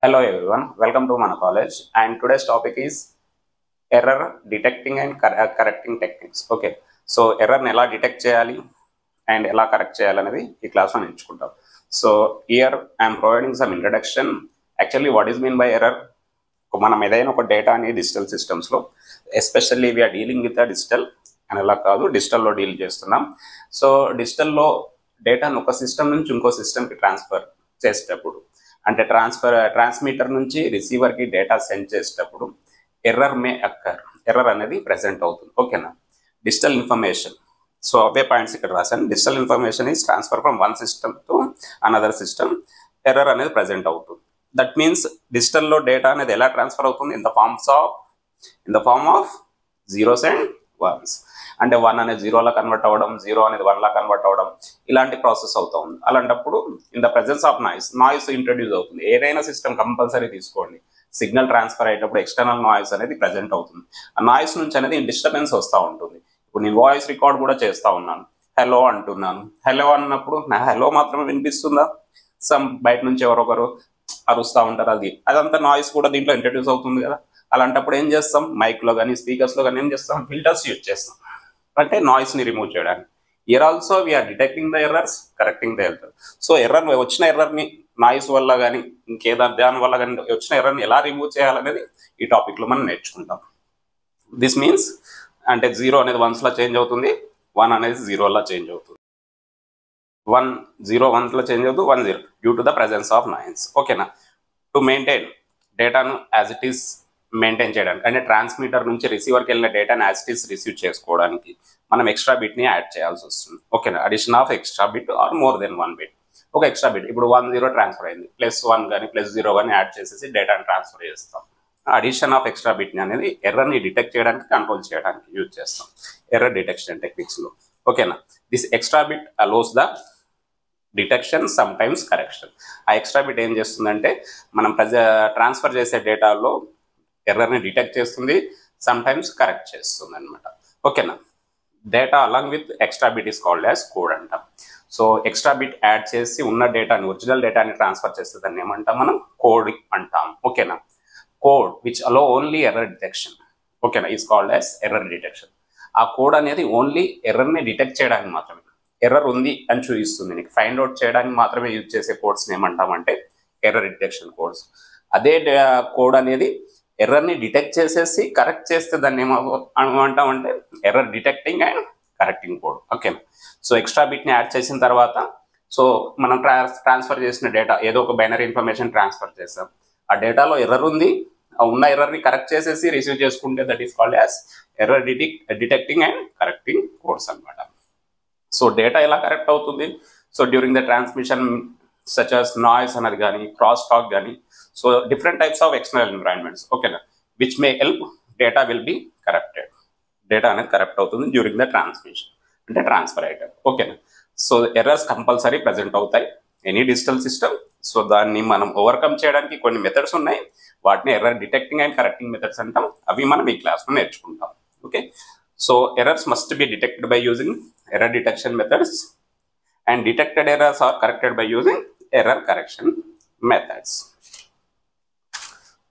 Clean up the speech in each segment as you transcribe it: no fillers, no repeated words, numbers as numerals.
Hello everyone, welcome to Mana College, and today's topic is error detecting and correcting techniques. Okay, so error ni ela detect cheyali and ela correct cheyali anedi ee class lo nenchukuntam. So here I am providing some introduction. Actually, what is mean by error? మనం ఏదైనా ఒక data అని digital సిస్టమ్స్లో especially we are dealing with the digital అని ఎలా కాదు డిజిటల్లో deal చేస్తున్నాం. So డిజిటల్లో డేటాను ఒక సిస్టమ్ నుంచి ఇంకో సిస్టమ్కి ట్రాన్స్ఫర్ చేసేటప్పుడు అంటే ట్రాన్స్మిటర్ నుంచి రిసీవర్కి డేటా సెండ్ చేసేటప్పుడు ఎర్రర్ మే అక్కర్, ఎర్రర్ అనేది ప్రెసెంట్ అవుతుంది. ఓకేనా, డిజిటల్ ఇన్ఫర్మేషన్. సో అవే పాయింట్స్ ఇక్కడ రాశాను. Digital information is transfer from one system to another system. Error అనేది ప్రెసెంట్ అవుతుంది. దట్ మీన్స్ డిజిటల్లో డేటా అనేది ఎలా ట్రాన్స్ఫర్ అవుతుంది? In the form of zeros and ones. అంటే 1 అనేది 0లా కన్వర్ట్ అవ్వడం, 0 అనేది 1లా కన్వర్ట్ అవ్వడం, ఇలాంటి ప్రాసెస్ అవుతా ఉంది. అలాంటప్పుడు in the presence of noise introduce అవుతుంది. ఏదైనా సిస్టమ్ కంపల్సరీ తీసుకోండి, సిగ్నల్ ట్రాన్స్ఫర్ అయ్యేటప్పుడు ఎక్స్టర్నల్ నాయిస్ అనేది ప్రెసెంట్ అవుతుంది. ఆ నాయిస్ నుంచి అనేది డిస్టర్బెన్స్ వస్తూ ఉంటుంది. ఇప్పుడు నేను వాయిస్ రికార్డ్ కూడా చేస్తూ ఉన్నాను, హలో అంటున్నాను. హలో అన్నప్పుడు నా హలో మాత్రమే వినిపిస్తుందా? బయట నుంచి ఎవరొకరు అరుస్తూ ఉంటారు, అదంతా నాయిస్ కూడా దీంట్లో ఇంట్రడ్యూస్ అవుతుంది కదా. అలాంటప్పుడు ఏం చేస్తాం? మైక్లో కానీ స్పీకర్స్లో కానీ ఏం చేస్తాం? ఫిల్టర్స్ యూజ్ చేస్తాం, అంటే నాయిస్ని రిమూవ్ చేయడానికి. Here also we are detecting the errors, correcting the error. So వచ్చిన ఎర్రర్ని నాయిస్ వల్ల కానీ దాని వల్ల కానీ వచ్చిన ఎర్రర్ని ఎలా రిమూవ్ చేయాలనేది ఈ టాపిక్లో మనం నేర్చుకుంటాం. దిస్ మీన్స్ అంటే 0 అనేది 1స్లా చేంజ్ అవుతుంది, 1 అనేది 0లా చేంజ్ అవుతుంది. 1 0 1లో చేంజ్ అవుతుంది, 1 0 due to the presence of noise. ఓకేనా, టు మెయింటైన్ డేటాను యాజ్ ఇట్ ఈస్ మెయింటైన్ చేయడానికి, అంటే ట్రాన్స్మిటర్ నుంచి రిసీవర్కి వెళ్ళిన డేటాను యాజ్ ఇట్ ఈస్ రిసీవ్ చేసుకోవడానికి మనం ఎక్స్ట్రా బిట్ని యాడ్ చేయాల్సి వస్తుంది. ఓకేనా, addition of extra bit are more than 1 bit. ఒక ఎక్స్ట్రా బిట్ ఇప్పుడు 1 0 ట్రాన్స్ఫర్ అయింది, +1 కానీ +0 కానీ యాడ్ చేసేసి డేటాను ట్రాన్స్ఫర్ చేస్తాం. అడిషన్ ఆఫ్ ఎక్స్ట్రా బిట్ని అనేది ఎర్రర్ని డిటెక్ట్ చేయడానికి, కంట్రోల్ చేయడానికి యూజ్ చేస్తాం ఎర్రర్ డిటెక్షన్ టెక్నిక్స్లో. ఓకేనా, this extra bit allows the detection, some times correction. ఆ ఎక్స్ట్రా బిట్ ఏం చేస్తుందంటే మనం ట్రాన్స్ఫర్ చేసే డేటాలో ఎర్రర్ని డిటెక్ట్ చేస్తుంది, సమ్ టైమ్స్ కరెక్ట్ చేస్తుంది అనమాట. ఓకేనా, data along with extra bit is called as code అంటాం. సో ఎక్స్ట్రా బిట్ యాడ్ చేసి ఉన్న డేటాని, ఒరిజినల్ డేటాని ట్రాన్స్ఫర్ చేస్తే దాన్ని ఏమంటాం? మనం కోడ్ అంటాం. ఓకేనా, code which allow only error detection. ఓకేనా, is called as error detection. ఆ కోడ్ అనేది ఓన్లీ ఎర్రర్ని డిటెక్ట్ చేయడానికి మాత్రమే, ఎర్రర్ ఉంది అని చూపిస్తుంది నీకు, ఫైండ్ అవుట్ చేయడానికి మాత్రమే యూజ్ చేసే కోడ్స్ని ఏమంటామంటే ఎర్రర్ డిటెక్షన్ కోడ్స్. అదే కోడ్ అనేది ఎర్రర్ని డిటెక్ట్ చేసేసి కరెక్ట్ చేస్తే దాన్ని ఏమంటామంటే error detecting and correcting code. ఓకేనా, సో ఎక్స్ట్రా బిట్ని యాడ్ చేసిన తర్వాత సో మనం ట్రాన్స్ఫర్ చేసిన డేటా ఏదో ఒక బైనరీ ఇన్ఫర్మేషన్ ట్రాన్స్ఫర్ చేస్తాం, ఆ డేటాలో ఎర్రర్ ఉంది, ఆ ఉన్న ఎర్రర్ని కరెక్ట్ చేసేసి రిసీవ్ చేసుకుంటే that is called as error detecting and correcting codes అనమాట. సో డేటా ఎలా కరెక్ట్ అవుతుంది? So during the transmission such as noise అనేది కానీ, క్రాస్ టాక్ కానీ, so different types of external environments. ఓకేనా, which may help data will be corrected. Data అనేది correct అవుతుంది during the transmission, అంటే ట్రాన్స్ఫర్ అయ్యేటప్పుడు. ఓకేనా, సో ఎర్రర్స్ కంపల్సరీ ప్రెసెంట్ అవుతాయి ఎనీ డిజిటల్ సిస్టమ్. సో దాన్ని మనం ఓవర్కమ్ చేయడానికి కొన్ని మెథడ్స్ ఉన్నాయి, వాటిని error detecting and correcting methods అంటాం. అవి మనం ఈ క్లాస్లో నేర్చుకుంటాం. Okay, so errors must be detected by using error detection methods, and detected errors are corrected by using error correction methods.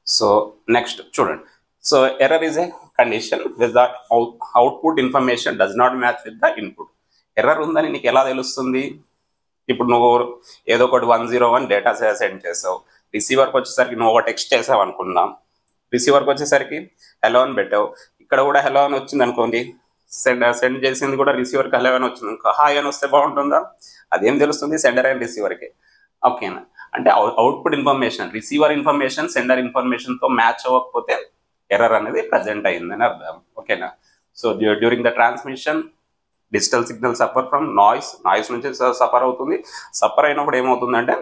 So next చూడండి, so error is a condition with the output information does not match with the input. Error ఉందని నీకు ఎలా తెలుస్తుంది? ఇప్పుడు నువ్వు ఏదో ఒకటి 101 data send చేసావు, రిసీవర్కి వచ్చేసరికి నువ్వు ఒక టెక్స్ట్ చేసావు అనుకుందాం, రిసీవర్కి వచ్చేసరికి హలో అని పెట్టావు, ఇక్కడ కూడా హలో అని వచ్చింది అనుకోండి, సెండ్ చేసింది కూడా రిసీవర్కి హలో అని వచ్చింది అనుకో, హాయ్ అని వస్తే బాగుంటుందా? అదేం తెలుస్తుంది? సెండర్ అండ్ రిసీవర్కి. ఓకేనా, అంటే output information, receiver information sender ఇన్ఫర్మేషన్తో మ్యాచ్ అవ్వకపోతే ఎర్రర్ అనేది ప్రజెంట్ అయ్యిందని అర్థం. ఓకేనా, so during the transmission digital signal suffer from noise నుంచి సఫర్ అవుతుంది. సఫర్ అయినప్పుడు ఏమవుతుందంటే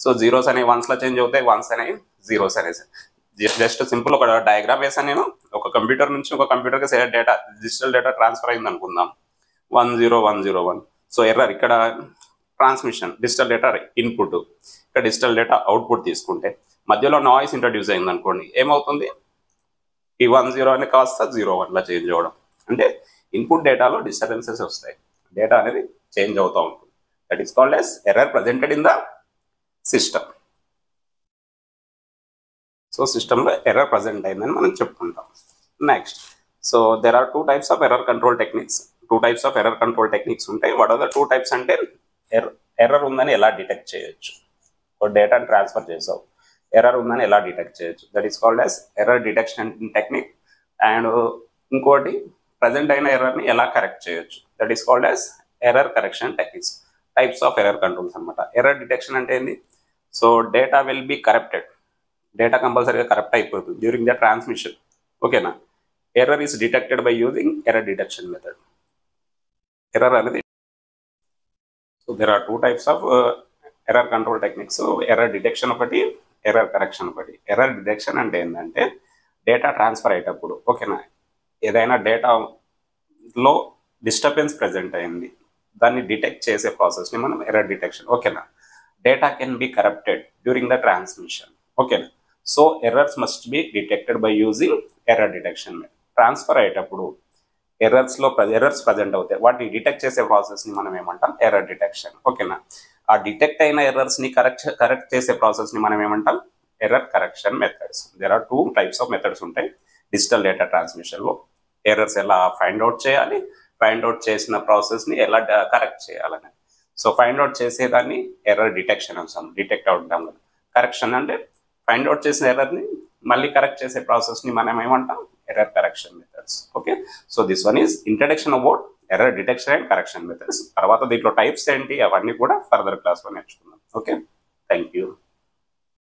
సో జీరోస్ అనేవి 1స్లా చేంజ్ అవుతాయి, 1s అనేవి 0s అనేసి. జస్ట్ సింపుల్ ఒక డయాగ్రామ్ వేసాను నేను. ఒక కంప్యూటర్ నుంచి ఒక కంప్యూటర్కి డేటా, డిజిటల్ డేటా ట్రాన్స్ఫర్ అయింది అనుకుందాం, 1 0 1 0 1. సో ఎర్రర్ ఇక్కడ ట్రాన్స్మిషన్, డిజిటల్ డేటా ఇన్పుట్, ఇక్కడ డిజిటల్ డేటా అవుట్పుట్ తీసుకుంటే మధ్యలో నాయిస్ ఇంట్రడ్యూస్ అయింది అనుకోండి, ఏమవుతుంది? ఈ 1 0 అని కాస్త 0 1లా చేంజ్ అవ్వడం, అంటే ఇన్పుట్ డేటాలో డిస్టర్బెన్సెస్ వస్తాయి, డేటా అనేది చేంజ్ అవుతూ ఉంటుంది. That is called as error presented in the system. So సిస్టంలో ఎర్రర్ ప్రజెంట్ అయిందని మనం చెప్పుకుంటాం. Next, so there are 2 types of error control techniques. 2 types of error control techniques ఉంటాయి. వాట్ ఆర్ ద 2 types అంటే error ఉందని ఎలా detect చేయొచ్చు. డేటాను ట్రాన్స్ఫర్ చేసావు, ఎర్రర్ ఉందని ఎలా డిటెక్ట్ చేయొచ్చు, that is called as error detection technique. And ఇంకోటి ప్రజెంట్ అయిన ఎర్రర్ని ఎలా కరెక్ట్ చేయొచ్చు, that is called as error correction techniques. Types of error controls అనమాట. ఎర్రర్ డిటెక్షన్ అంటే ఏంది, so data will be corrupted, data కంపల్సరీగా కరప్ట్ అయిపోతుంది డ్యూరింగ్ ద ట్రాన్స్మిషన్. ఓకేనా. Error is detected by using error detection method. Error అనేది, so there are 2 types of error control techniques. Error detection ఒకటి, error correction ఒకటి. Error detection అంటే ఏంటంటే data transfer అయ్యేటప్పుడు, ఓకేనా, ఏదైనా డేటాలో డిస్టర్బెన్స్ ప్రెజెంట్ అయింది, దాన్ని డిటెక్ట్ చేసే ప్రాసెస్ని మనం ఎర్రర్ డిటెక్షన్. ఓకేనా. Data can be corrupted during the transmission. ఓకేనా. So errors must be detected by using error detection. Transfer అయ్యేటప్పుడు ఎర్రర్స్ ప్రజెంట్ అవుతాయి, వాటిని డిటెక్ట్ చేసే ప్రాసెస్ని మనం ఏమంటాం, ఎర్రర్ డిటెక్షన్. ఓకేనా. ఆ డిటెక్ట్ అయిన ఎర్రర్స్ని కరెక్ట్ చేసే ప్రాసెస్ని మనం ఏమంటాం, error correction methods. There are 2 types of methods ఉంటాయి డిజిటల్ డేటా ట్రాన్స్మిషన్లో. ఎర్రర్స్ ఎలా ఫైండ్ అవుట్ చేయాలి, ఫైండ్ అవుట్ చేసిన ప్రాసెస్ని ఎలా కరెక్ట్ చేయాలని. సో ఫైండ్ అవుట్ చేసేదాన్ని ఎర్రర్ డిటెక్షన్ అంటాం, డిటెక్ట్ అవుతాం కదా. కరెక్షన్ అంటే ఫైండ్ అవుట్ చేసిన ఎర్రర్ని మళ్ళీ కరెక్ట్ చేసే ప్రాసెస్ని మనం ఏమంటాం, error correction methods. Okay. So this one is introduction about error detection and correction methods. తర్వాత దీంట్లో టైప్స్ ఏంటి అవన్నీ కూడా ఫర్దర్ క్లాస్లో నేర్చుకుందాం. Okay, thank you.